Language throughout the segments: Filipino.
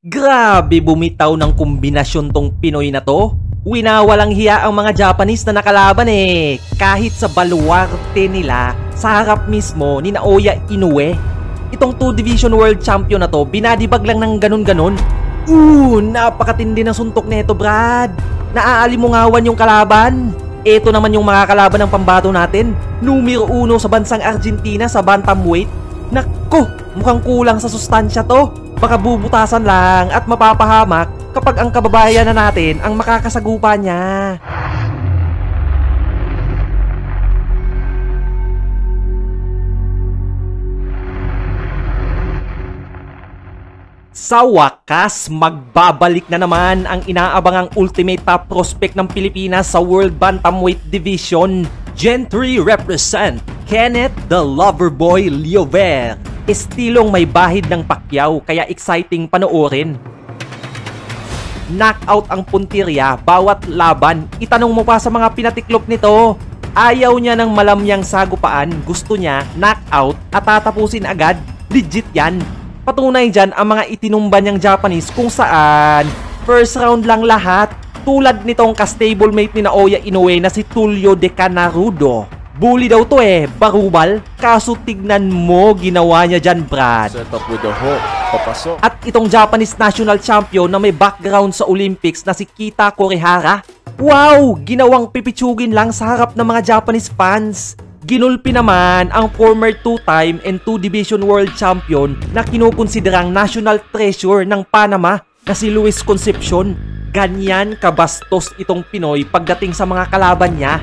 Grabe bumitaw ng kombinasyon tong Pinoy na to. Winawalang hiya ang mga Japanese na nakalaban eh. Kahit sa baluarte nila, sa harap mismo ni Naoya Inoue. Itong 2 Division World Champion na to, binadibag lang ng ganun-ganun. Napakatindi ng suntok nito, Brad. Naaalimungawan yung kalaban. Ito naman yung mga kalaban ng pambato natin. Numero 1 sa bansang Argentina sa bantamweight. Nako, mukhang kulang sa sustansya to. Baka bubutasan lang at mapapahamak kapag ang kababayan na natin ang makakasagupa niya. Sa wakas, magbabalik na naman ang inaabangang ultimate top prospect ng Pilipinas sa World Bantamweight Division. Gen 3 represent Kenneth the Loverboy Liover. Estilong may bahid ng Pacquiao kaya exciting panoorin. Knockout ang puntirya bawat laban. Itanong mo pa sa mga pinatiklop nito. Ayaw niya ng malamyang sagupaan. Gusto niya knockout at tatapusin agad. Legit yan. Patunay dyan ang mga itinumba niyang Japanese kung saan first round lang lahat. Tulad nitong ka-stablemate ni Naoya Inoue na si Tulio De Canarudo. Bully daw to eh, barubal. Kaso tignan mo ginawa niya dyan, Brad. Set up with the hook. Papasok. At itong Japanese national champion na may background sa Olympics na si Kita Korihara. Wow! Ginawang pipitsugin lang sa harap ng mga Japanese fans. Ginulpi naman ang former 2-time and 2 Division World Champion na kinukonsiderang national treasure ng Panama na si Luis Concepcion. Ganyan kabastos itong Pinoy pagdating sa mga kalaban niya.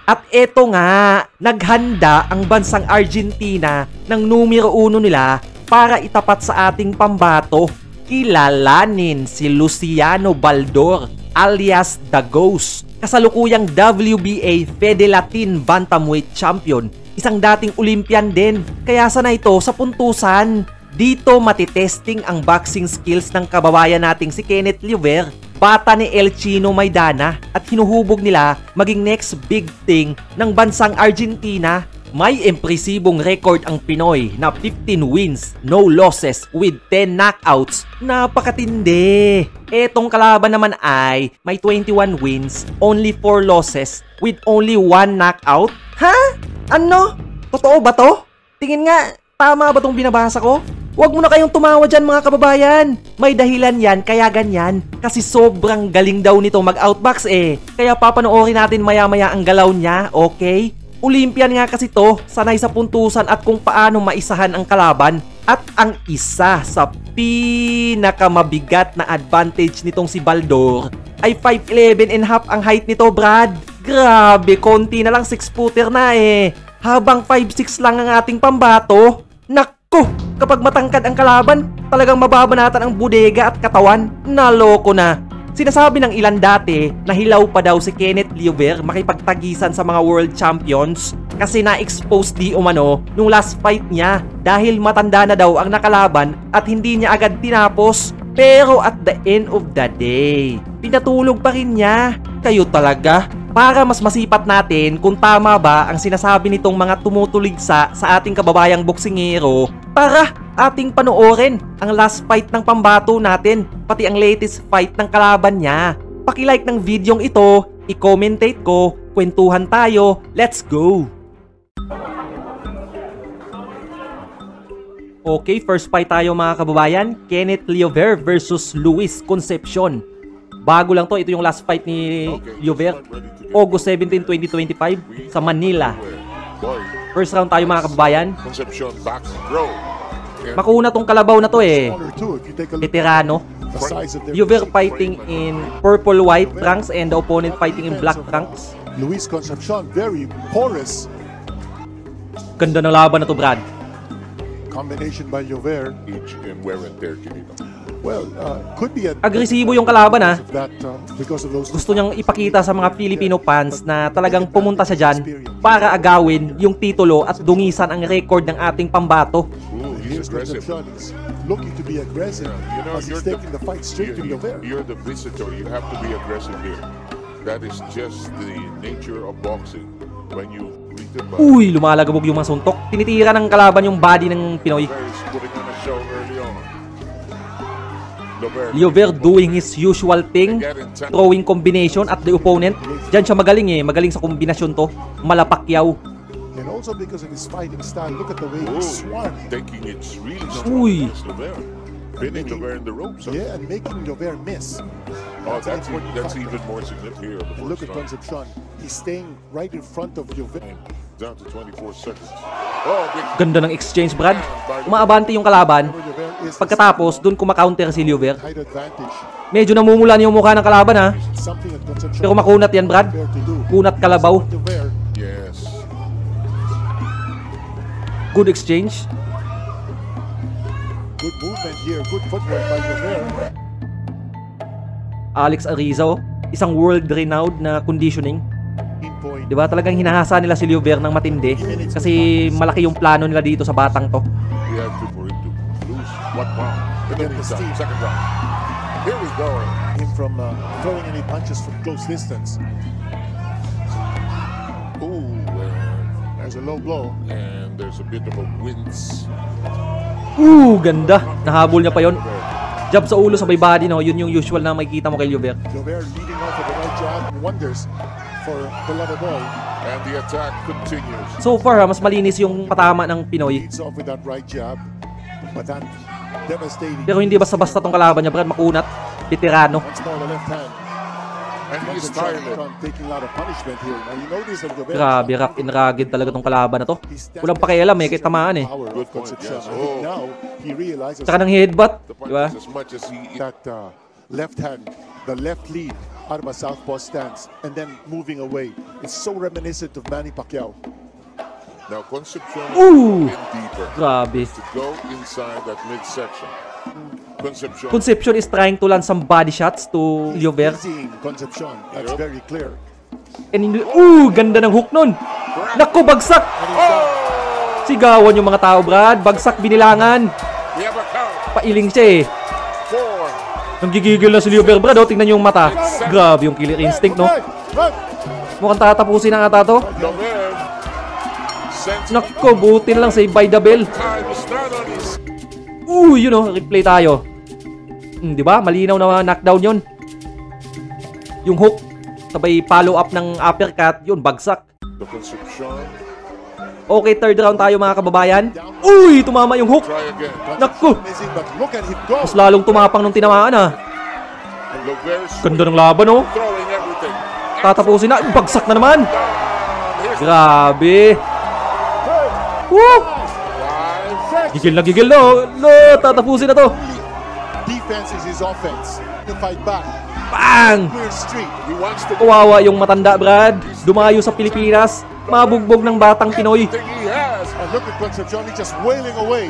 At eto nga, naghanda ang bansang Argentina ng numero 1 nila para itapat sa ating pambato. Kilalanin si Luciano Baldor alias The Ghost. Kasalukuyang WBA Fede Latin Bantamweight Champion. Isang dating Olympian din. Kaya sanay ito sa puntusan. Dito matitesting ang boxing skills ng kababayan nating si Kenneth Liover. Bata ni El Chino Maidana at hinuhubog nila maging next big thing ng bansang Argentina. May impresibong record ang Pinoy na 15 wins, no losses with 10 knockouts. Napakatindi! Etong kalaban naman ay may 21 wins, only 4 losses with only 1 knockout. Ha? Ano? Totoo ba to? Tingin nga, tama ba tong binabasa ko? Huwag mo na kayong tumawa dyan mga kababayan. May dahilan yan kaya ganyan. Kasi sobrang galing daw nito mag-outbox eh. Kaya papanoorin natin maya-maya ang galaw niya, okay? Olympian nga kasi to, sanay sa puntusan at kung paano maisahan ang kalaban. At ang isa sa pinakamabigat na advantage nitong si Baldor ay 5'11 and half ang height nito, Brad. Grabe, konti na lang 6-footer na eh. Habang 5'6 lang ang ating pambato. Nako, kapag matangkad ang kalaban, talagang mababanatan ang bodega at katawan. Naloko na. Sinasabi ng ilan dati na hilaw pa daw si Kenneth Liover makipagtagisan sa mga world champions kasi na-expose di umano nung last fight niya dahil matanda na daw ang nakalaban at hindi niya agad tinapos. Pero at the end of the day, pinatulog pa rin niya. Kayo talaga. Para mas masipat natin kung tama ba ang sinasabi nitong mga tumutuligsa sa ating kababayang boksingero, tara, ating panoorin ang last fight ng pambato natin, pati ang latest fight ng kalaban niya. Paki-like ng videong ito, i-commentate ko, kwentuhan tayo, let's go! Okay, first fight tayo mga kababayan, Kenneth Liover versus Luis Concepcion. Bago lang to, ito yung last fight ni Liover, August 17, 2025 sa Manila. First round tayo mga kababayan. Makuna tong kalabaw na to eh. Veterano. Liover fighting in purple-white trunks and the opponent fighting in black trunks. Luis Concepcion, very porous. Ganda ng laban na to, Brad. Combination by Liover. Each in wear and tear, Kinito. Well, could be a Agresibo yung kalaban ah. that because of those. Gusto niyang ipakita sa mga Filipino fans na talagang pumunta siya dyan para agawin yung titulo at dungisan ang record ng ating pambato. He's aggressive. Concepcion is looking to be aggressive as he's taking the fight straight to Liover. You're the visitor. You have to be aggressive here. That is just the nature of boxing. When you greeted by Uy, lumalagabog yung mga suntok. Tinitira ng kalaban yung body ng Pinoy. He's putting on a show early on. Liover doing his usual thing, throwing combination at the opponent. Diyan siya magaling eh, magaling sa kombinasyon to. Mala Pacquiao. And also because of his fighting style, look at the way he swung. Taking it really Uy. strong against Liover. Pinning Liover in the ropes. Yeah, and making Liover miss. Oh, that's factor. even more significant here. And look at Concepcion. He's staying right in front of Liover. Down to 24 seconds. Oh, big Ganda ng exchange, Brad. Umaabante yung kalaban. Pagkatapos, dun kumakaunter si Liover. height advantage. Medyo namumulan yung mukha ng kalaban ha. Something that Concepcion Pero makunat yan, Brad. prepared to do. Kunat kalabaw. Liover, yes. Good exchange. good movement here, good footwork by Liover. Alex Ariza, isang world-renowned na conditioning. Pinpoint. Di ba? Talagang hinahasa nila si Liover ng matindi. Kasi malaki yung plano nila dito sa batang to. We have to for him to lose 1 round. In the Get the meantime, steam. second round. Here we go. Him from throwing any punches from close distance. Ooh, There's a low blow. and there's a bit of a wince. Ganda. Nahabol niya pa yon. Jab sa ulo, sabay body, no? Yun yung usual na makikita mo kay Liover. Liover leading off with the right jab. Wonders for the lover boy. And the attack continues. So far, ha, mas malinis yung patama ng Pinoy. Leads off with that right jab. But that devastating. Pero hindi basta-basta tong kalaban niya, Brad. Makunat. Veterano. Once more the left hand. And he's Concepcion tired. taking a lot of punishment here. Now you notice that Liover. Grabe, rock and rugged talaga tong kalaban na to. Walang pakialam eh, kahit tamaan eh. Power of Good point, Concepcion. yes. I think now he realizes Tsaka ng headbutt, The di ba? punches as much as he that left hand, the left lead out of a southpaw stance, and then moving away. It's so reminiscent of Manny Pacquiao. now Concepcion Ooh. in deeper Grabe. to go inside that midsection. Concepcion Concepcion is trying to land some body shots to Liover. Seeing Concepcion, that's very clear. And ganda ng hook nun. Naku, bagsak. And he's down. Sigawan yung mga tao, Brad. Bagsak binilangan. we have a count. Pailing siya eh. 4. Nanggigigil na si Liover, Brad. Oh, tingnan yung mata. Grabe yung killer instinct, no? Right, right. Mukhang tatapusin na ata to. Liover sent Naku, buti na lang save by the bell. time is not on his Yun oh, replay tayo. Di ba? Malinaw na knockdown yun. Yung hook, sabay follow up ng uppercut, yun, bagsak. the Concepcion. Okay, third round tayo mga kababayan. Tumama yung hook. Try again. Naku, Amazing, but look at him go. mas lalong tumapang nung tinamaan ah. And Liover Ganda ng laban oh. throwing everything. Tatapusin na, bagsak na naman. Here's Grabe. Woo! 5. Gigil na oh. Tatapusin na to. Defense is his offense. To fight back. Bang! Clear street. He wants to Kawawa yung matanda, Brad. Dumayo sa Pilipinas. Mabugbog ng batang Pinoy. think he has. And look at Concepcion, he's just wailing away.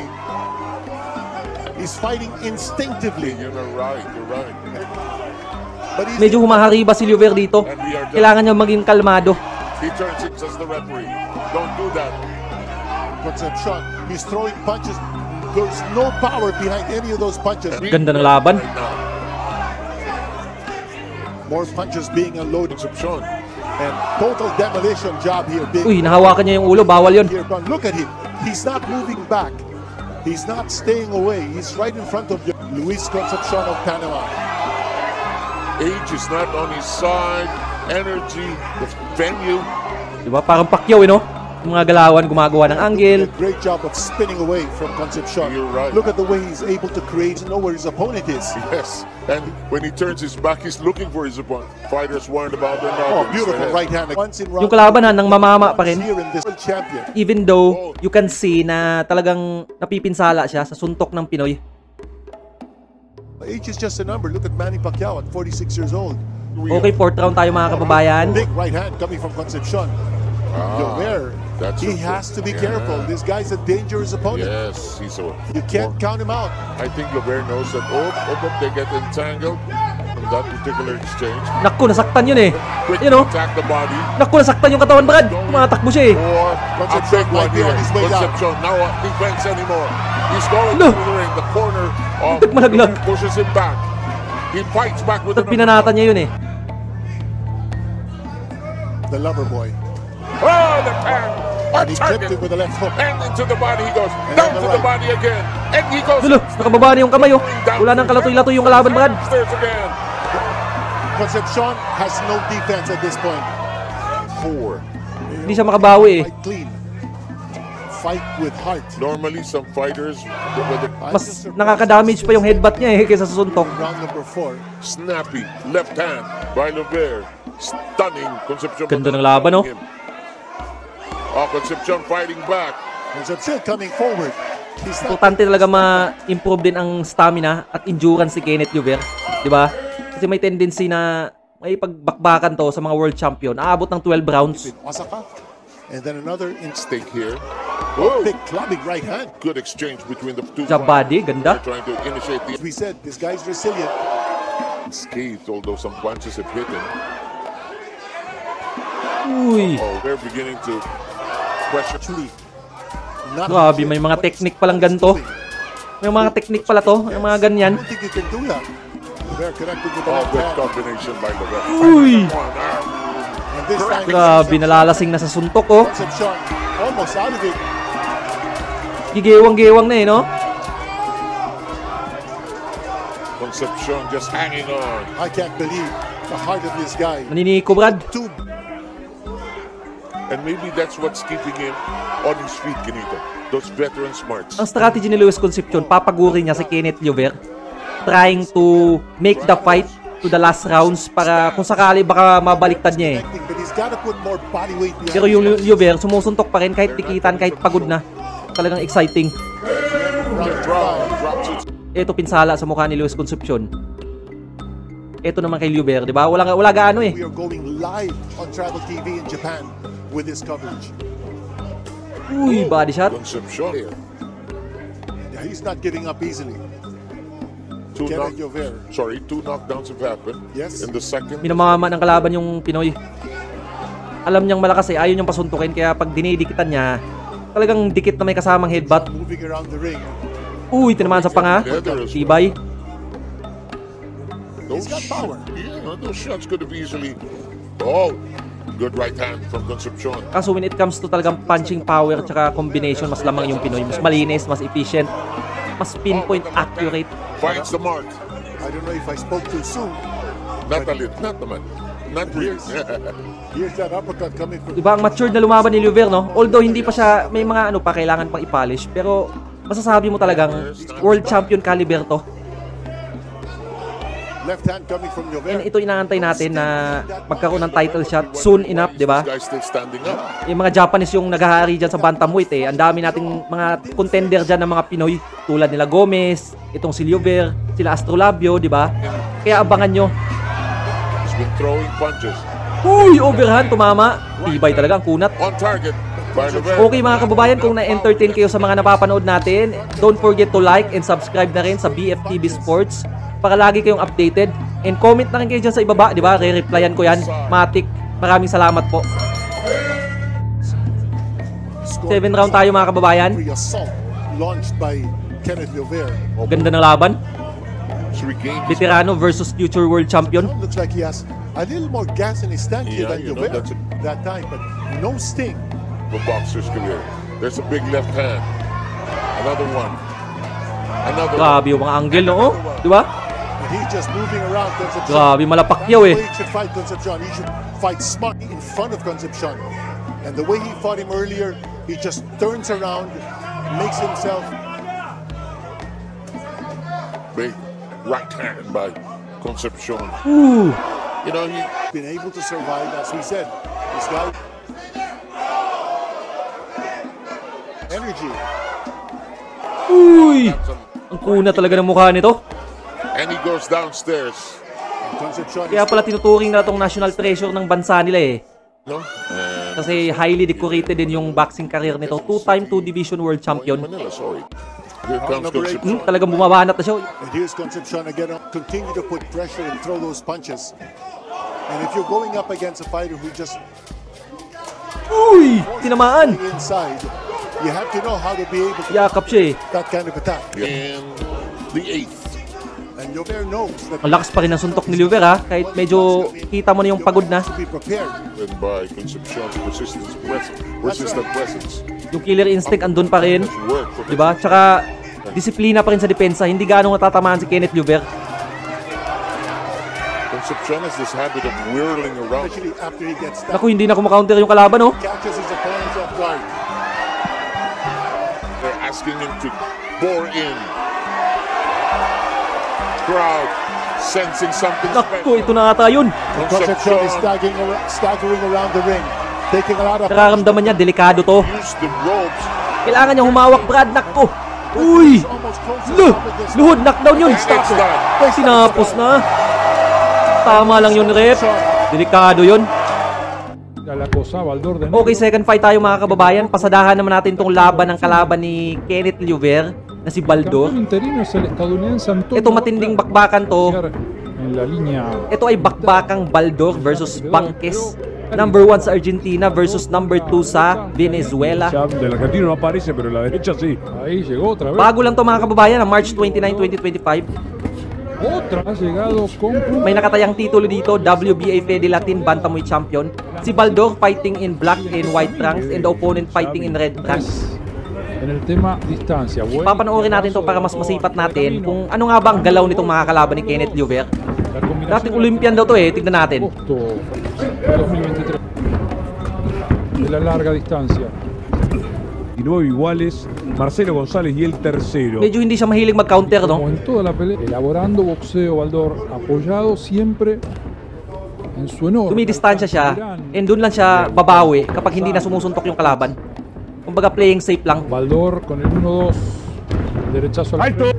He's fighting instinctively. You're right. You're right. But he's Medyo humahariba si Liover dito. And we are done. Kailangan niya maging kalmado. He turns it as the referee. Don't do that. Concepcion, he's throwing punches. There's no power behind any of those punches. Ganda ng laban. Right now. More punches being unloaded. Concepcion. And total demolition job here. Big Nahawakan niya yung ulo. Bawal yun. here, but look at him. He's not moving back. He's not staying away. He's right in front of you. Luis Concepcion of Panama. Age is not on his side. Energy, the venue. Diba? Parang Pacquiao, no? Yung mga galawan, gumagawa ng angle. Did a great job of spinning away from Concepcion. You're right. Look at the way he's able to create to know where his opponent is. Yes. And when he turns his back, he's looking for his opponent. Fighters warned about their Oh, knowledge. beautiful right hand. Once in Yung round kalaban nang mamama pa rin. here in this world champion. Even though you can see na talagang napipinsala siya sa suntok ng Pinoy. Age is just a number. Look at Manny Pacquiao at 46 years old. Okay, fourth round tayo mga kababayan. Big right hand coming from Concepcion. Liover, that's he a- has to be yeah. careful. This guy's a dangerous opponent. Yes, he's a. You can't count him out. I think Liover knows that. They get entangled from that particular exchange. Naku, nasaktan yun eh. Quick You know? attack the body. Naku, nasaktan yung katawan, Brad. Tumatakbo siya eh. Or a Concepcion big one might be here. on his way down. Concepcion now not defense anymore. He's going No. to the ring. The corner of Muntik malaglag. pushes him back. He fights back with At pinanatan niya yun eh. The lover boy. Oh, the pan. On And he clipped target. it with the left hook. And into the body he goes. And Down on the to the right. body again. And he goes. Dulo, nakababa na yung kamay, oh. Wala nang kalatoy-latoy yung kalaban, Brad. Downstairs again. Concepcion has no defense at this point. 4. Hindi siya makabawi, eh. Fight clean. Fight with heart. Normally, some fighters, when the Mas nakaka-damage pa yung headbutt niya, eh, kaysa sa suntok. Round number 4. snappy left hand by Lubert. Stunning. Concepcion. Ganda ng laban, oh. Oh, Concepcion fighting back. Concepcion coming forward. He's not Importante talaga ma-improve din ang stamina at endurance ni Kenneth Lubert. Di ba? Kasi may tendency na may pagbakbakan to sa mga world champion. Aabot ng 12 rounds. with Osaka. And then another Stake here. Oh, big clubbing right hand. good exchange between the two. Jab body, fighters. ganda. They're trying to initiate the As we said, this guy's resilient. scathed, although some punches have hit him. Uy. Oh, they're beginning to question. Actually, not Grabe, may mga technique palang ganito. May mga technique pala to, yung mga ganyan. I don't think you can do that. They're connected with the Oh, left good hand. combination by Lubert. Uy. And this time, Grabe, nalalasing na sa suntok, oh. Concepcion almost out of it. Gigewang-gewang na, eh, no? Concepcion just hanging on. I can't believe the heart of this guy. Naniniko, Brad. Two And maybe that's what's keeping him on his feet, Kinito. Those veteran smarts. Ang strategy ni Luis Concepcion, papagurin niya si Kenneth Lubert, trying to make the fight to the last rounds para kung sakali baka mabaliktad niya, eh. connecting, but he's got to put more body weight behind. Pero yung Lubert, sumusuntok pa rin kahit tikitan, kahit pagod na. Talagang exciting. Drops it. Ito pinsala sa mukha ni Luis Concepcion. Ito naman kay Lubert, di ba? Wala gaano, eh. We are going live on Travel TV in Japan with this coverage. Uy, body shot. Concepcion. Yeah, he's not giving up easily. Two Kenneth Lubert. two knockdowns have happened. Yes. In the second. Minamama ng kalaban yung Pinoy. Alam niyang malakas, eh. Ayaw niyang pasuntukin, kaya pag dinidikitan niya, talagang dikit na may kasamang headbutt. Moving around the ring. Uy, tinamaan sa panga. Tibay. He's got power. Yeah, those shots could have easily. Oh, good right hand from Concepcion. Kaso when it comes to talagang punching power tsaka combination, mas lamang yung Pinoy. Mas malinis, mas efficient, mas pinpoint accurate. Finds the mark. I don't know if I spoke too soon. Not a little, not naman. Not really. Here's that uppercut coming from. Diba, ang matured na lumaban ni Lubert, no? Although hindi pa siya, may mga ano pa, kailangan pang i-polish. Pero masasabi mo talagang world champion caliber to. Left hand coming from And Lubert. ito inaantay natin na magkaroon ng title shot soon enough, di ba? This guy's still standing up. Yung mga Japanese yung naghahari dyan sa bantamweight, eh. Ang dami nating mga contender dyan ng mga Pinoy. Tulad nila Gomez, itong si Lubert, sila Astrolabio, di ba? Kaya abangan nyo. He's been throwing punches. Uy, overhand, tumama. Tibay talaga ang kunat. On target by Lubert. Okay mga kababayan, kung na-entertain kayo sa mga napapanood natin, don't forget to like and subscribe na rin sa BFTV Sports para lagi kayong updated. And comment na rin kayo dyan sa ibaba, di ba? Re-replyan ko yan. Matik. Maraming salamat po. 7 round tayo mga kababayan. Free assault launched by Kenneth Lubert. Ganda ng laban. He's regained his Veterano versus future world champion. Looks like he has a little more gas in his tank here Yeah, than you know, Lubert that's that time, but no sting. of a boxer's career. There's a big left hand. Another one. Another one. Grabe yung mga angle, no? Di ba? And he's just moving around Concepcion. Grabe, malapakyaw eh. The way he should fight Concepcion, he should fight smart in front of Concepcion. And the way he fought him earlier, he just turns around, makes himself. Big right hand by Concepcion. Ooh. You know, he Been able to survive, as we said. This guy, energy. Uy. Ang kuna talaga ng mukha nito. and he goes downstairs. Concepcion Kaya pala tinuturing na itong national treasure ng bansa nila, eh. No? And Kasi highly decorated din yung boxing career nito. 2-time 2-division world champion. Manila, sorry. Here comes number eight. Concepcion. Talagang bumabanat na siya. And here's Concepcion again. Continue to put pressure and throw those punches. And if you're going up against a fighter who just Uy! Tinamaan! inside, you have to know how to be able to Yakap siya, eh. that kind of attack. And the eighth. And Llover knows that Ang lakas pa rin ng suntok ni Llover ha. Kahit medyo kita mo na yung pagod na. to be prepared. And by Concepcion's persistent presence, Yung killer instinct andun pa rin. has worked for Diba? Tsaka disiplina pa rin sa depensa. Hindi gaano natatamaan si Kenneth Llover. Concepcion has this habit of whirling around. Especially after he gets down, Naku, hindi na kumakounter yung kalaban oh. catches his opponents off guard. They're asking him to bore in. Crowd sensing something Naku, special. ito na ata yun. Concepcion is staggering around the ring, taking a lot of Nararamdaman niya, delikado to. Use the ropes. Kailangan niya humawak, Brad. Naku. Uy! almost close to the Luh! top of this. Luhod, knockdown yun. And it's done. Tinapos na. Tama lang yun, rep. Delikado yun. La cosa, Baldor de Okay, second fight tayo mga kababayan. Pasadahan naman natin tong laban ng kalaban ni Kenneth Llover na si Baldor. campeón interino es el estadounidense Antonio Ito matinding bakbakan to. en la línea. Ito ay bakbakang Baldor versus Banques. Number 1 sa Argentina versus number 2 sa Venezuela. Ya del argentino no aparece, pero la derecha sí. Ahí llegó otra vez. Bago lang to mga kababayan, ang March 29, 2025. Otra ha llegado con May nakatayang titulo dito, WBA Fede Latin Bantamweight Champion. Si Baldor fighting in black and white trunks and the opponent fighting in red trunks. en el tema distancia. Buen Papanoorin natin to para mas masipat natin kung ano nga ba ang galaw nitong mga kalaban ni Kenneth Llover. La combinación Dating Olympian daw to eh, tignan natin. agosto de 2023 de la larga distancia. 19 iguales, Marcelo González y el tercero. Medyo hindi siya mahilig mag-counter, Como no? en toda la pelea, elaborando boxeo, Baldor, apoyado siempre en su enorme. Dumidistansya siya and dun lang siya babawi kapag hindi na sumusuntok yung kalaban. Kumbaga playing safe lang. Baldor con el 1-2, derechazo a la frente.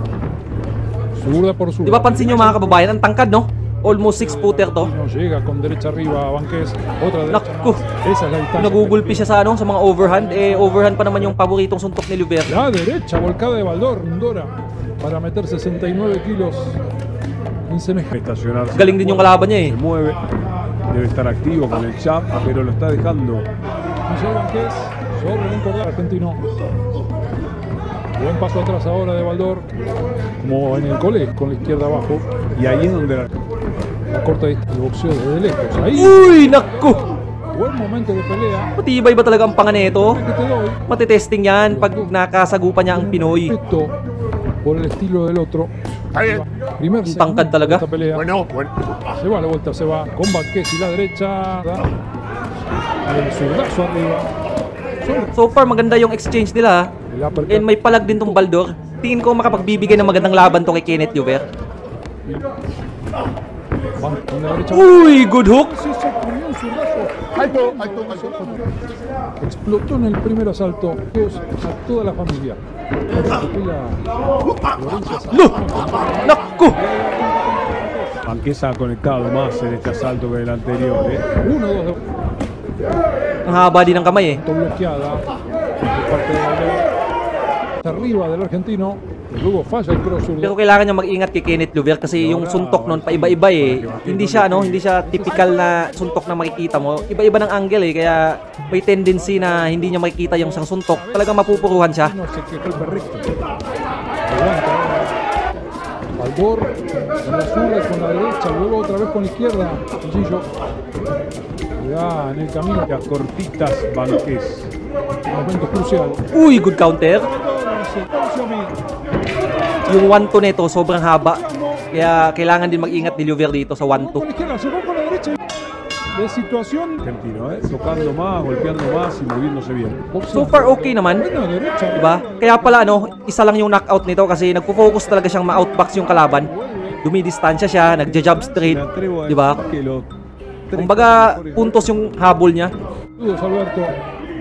Zurda por zurda. Di ba pansin nyo mga kababayan, ang tangkad no? Almost 6-footer to. No llega con derecha arriba, Banques, otra derecha Naku. más. Esa es la distancia. Nagugulpi siya sa ano, sa mga overhand. Eh, overhand pa naman yung paboritong suntok ni Llover. La derecha volcada de Baldor, Dora, para meter 69 kilos en semejante. Estacionarse. Galing din yung kalaban niya eh. Se mueve, debe estar activo con el chap, pero lo está dejando. Michel Banques sobre el encordado argentino. Buen paso atrás ahora de Baldor, como en el cole, con la izquierda abajo. Y ahí es donde La corta distancia, el boxeo desde lejos. Ahí, Uy, naku! buen momento de pelea. Matibay ba talaga ang panga nito? Que te doy. Matitesting yan pag nakasagupan niya ang Pinoy. Respeto por el estilo del otro. Primer Un tangkad segmento de talaga. esta pelea. Se va a la vuelta, se va con Banques y la derecha. El zurdazo arriba. So far, maganda yung exchange nila. El uppercut. And may palag din tong Baldor. Tingin ko makapagbibigay ng magandang laban to kay Kenneth Llover. Con la derecha. Uy, good hook! Sí, se comió un zurdazo. Explotó en el primer asalto a toda la familia. Luh! Naku! Banquesa ha conectado más en este asalto que en el anterior. 1-2 de Ang haba din ng kamay eh. bloqueada por parte de Baldor. Arriba del argentino. Y luego falla el cross zurdo. Pero kailangan niya mag-ingat kay Kenneth Llover kasi yung suntok nun paiba-iba eh. Hindi siya typical na suntok na makikita mo. Iba-iba ng angle eh, kaya may tendency na hindi niya makikita yung isang suntok. Talagang mapupuruhan siya. No se quejó el perrito. Aguanta ahora. Baldor con la zurda y con la derecha, luego otra vez con la izquierda. Cuchillo. Ya en el camino. Las cortitas Banqués. Momento crucial. Uy, good counter. Yung 1-2 nito sobrang haba. Kaya kailangan din mag-ingat ni Llover dito sa 1-2. Con la izquierda, se va con la derecha. De situación. Argentino, tocando más, golpeando más y moviéndose bien. So far okay naman. Buena derecha. Diba? Kaya pala isa lang yung knockout nito kasi nagpo-focus talaga siyang ma-outbox yung kalaban. Dumidistansya siya, nagja-jab straight. Me atrevo a Diba? decir que los tres Kumbaga, mejores puntos yung habol niya. Saludos, Alberto.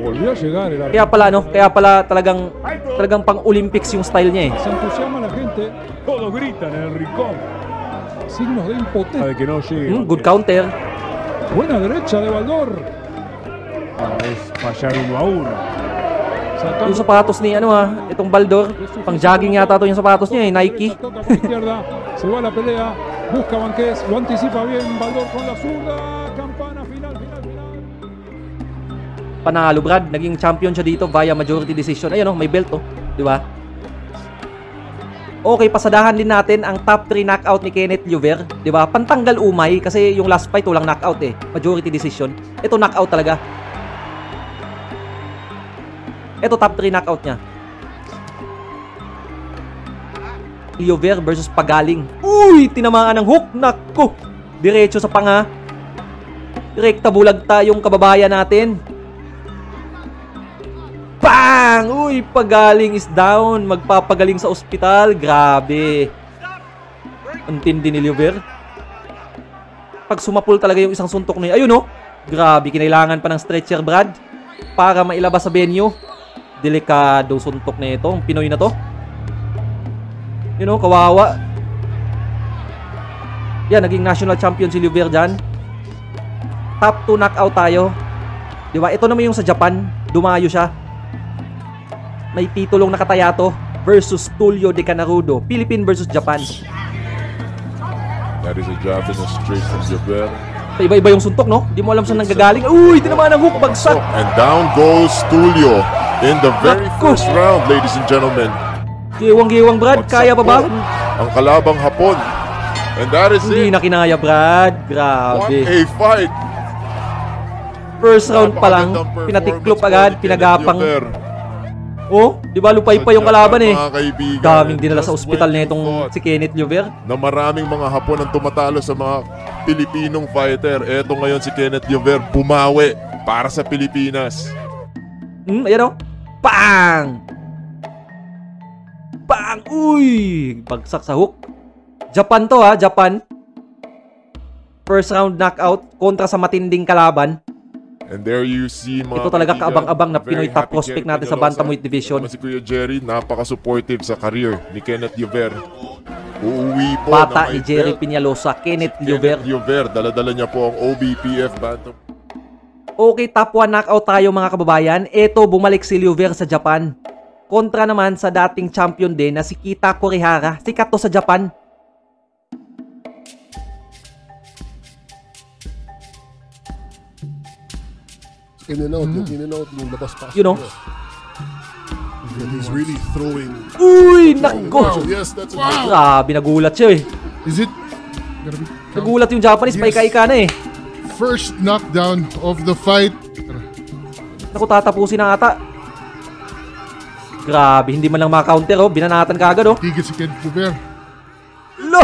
Volvió a llegar el Kaya pala talagang pang-Olympics yung style niya eh. Se entusiasma la gente. todos gritan en el rincón Signos de impotencia. de que no llegue. Good counter. Buena derecha de Baldor. Es fallar 1-1. Sacando Yung sapatos ni itong Baldor, pang jogging yata to yung sapatos niya eh, Nike. Toca por izquierda, se va a la pelea, busca Banques, lo anticipa bien Baldor con la zurda, campana final. Panalo Brad, naging champion siya dito via majority decision. Ayun may belt di ba? Okay, pasadahan din natin ang top 3 knockout ni Kenneth Lluvia, 'di ba? Pantanggal umay kasi yung last fight walang knockout eh. Majority decision. Ito knockout talaga. Ito top 3 knockout niya. Lluvia versus Pagaling. Uy, tinamaan ng hook. Nako. Diretso sa panga. Rekta bulag tayong kababayan natin. Bang! Uy, Pagaling is down. Magpapagaling sa ospital. Grabe. Ang tindi ni Lluvia. Pag sumapul talaga yung isang suntok na yun. Ayun oh. Grabe, kinailangan pa ng stretcher, Brad, para mailabas sa venue. Delikado suntok na ito. Ang Pinoy na to. You know, kawawa. Yan, naging national champion si Lluvia dyan. Top 2 knockout tayo. Diba? Ito naman yung sa Japan. Dumayo siya. May titulong nakataya to versus Tulio de Canarudo. Philippine versus Japan. That is a jab in a straight from Lluvia. Iba-iba yung suntok, no? Di mo alam saan nanggagaling. Uy, tinamaan ng hook. Bagsak. And down goes Tulio in the very first round, ladies and gentlemen. Giwang-giwang, Brad. Kaya pa ba? Ang kalabang Hapon. And that is Hindi it. na kinaya, Brad. What Grabe. a fight. First round pa lang, pinatiklop agad, pinagapang. Oh, di ba lupay pa yung kalaban eh. Daming dinala sa ospital nitong si Kenneth Lluvia. Na maraming mga Hapon ang tumatalo sa mga Pilipinong fighter. Eto ngayon si Kenneth Lluvia bumawi para sa Pilipinas. Ayan oh. Bang! Bang! Uy! Bagsak sa hook. Japan to ha, Japan. First round knockout kontra sa matinding kalaban. And there you see mga ito talaga kaibigan, kaabang-abang na Pinoy top happy prospect Jerry natin sa Peñalosa. bantamweight division. Si Kuya Jerry, napaka-supportive sa career ni Kenneth Lluvia. Uuwi po Bata na ni may Jerry belt. Peñalosa, Kenneth Kenneth Lluvia. Lluvia, dala-dala niya po ang OBPF Bantam. Okay, top 1 knockout tayo mga kababayan. Ito, bumalik si Lluvia sa Japan. Kontra naman sa dating champion din na si Kita Kurihara. Sikat to sa Japan. In and out, yung labas pa. You know? And he's really throwing. Uy, nako! Wow, yes, that's a Grabe, nagulat siya eh. Is it gonna be Nagulat yung Japanese, Yes. paika-ika na eh. first knockdown of the fight? Naku, tatapusin na ata. Grabe, hindi man lang maka-counter oh. Binanatan ka agad oh. Tigil si Kenneth Lluvia. Lo!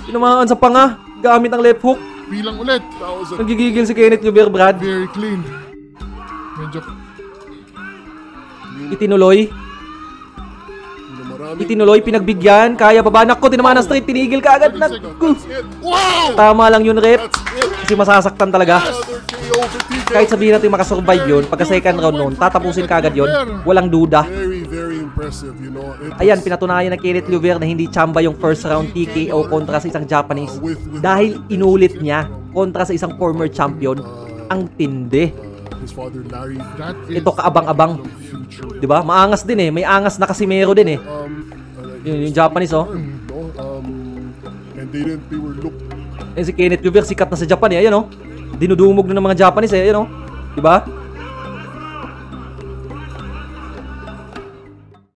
Tinamaan sa panga. Gamit ang left hook. Bilang ulit. Nagigigil si Kenneth Lluvia, Brad. Very clean. Medyo Itinuloy. marami. Itinuloy, pinagbigyan. Kaya babanak ko, tinamaan ng straight. Tinigil ka agad. Naku. Wow! Tama lang yun, rep. Kasi masasaktan talaga. Another KO for TJ. Kahit sabihin natin makasurvive yun, pagka second round nun, tatapusin ka agad yun. Walang duda. Very, very impressive, you know. It Ayan, was- pinatunayan ng Kenneth Lluvia na hindi chamba yung first round TKO kontra sa isang Japanese. Dahil inulit niya kontra sa isang former champion. Ang tindi. his father Larry. That is Ito kaabang-abang. the future. 'Di ba? Maangas din eh. May angas na Casimero din eh. Yung Japanese oh. No, and they were looked. Eh si Kenneth Lluvia sikat na sa Japan eh. Ayan oh. Dinudumog na ng mga Japanese eh. Ayan oh. 'Di ba?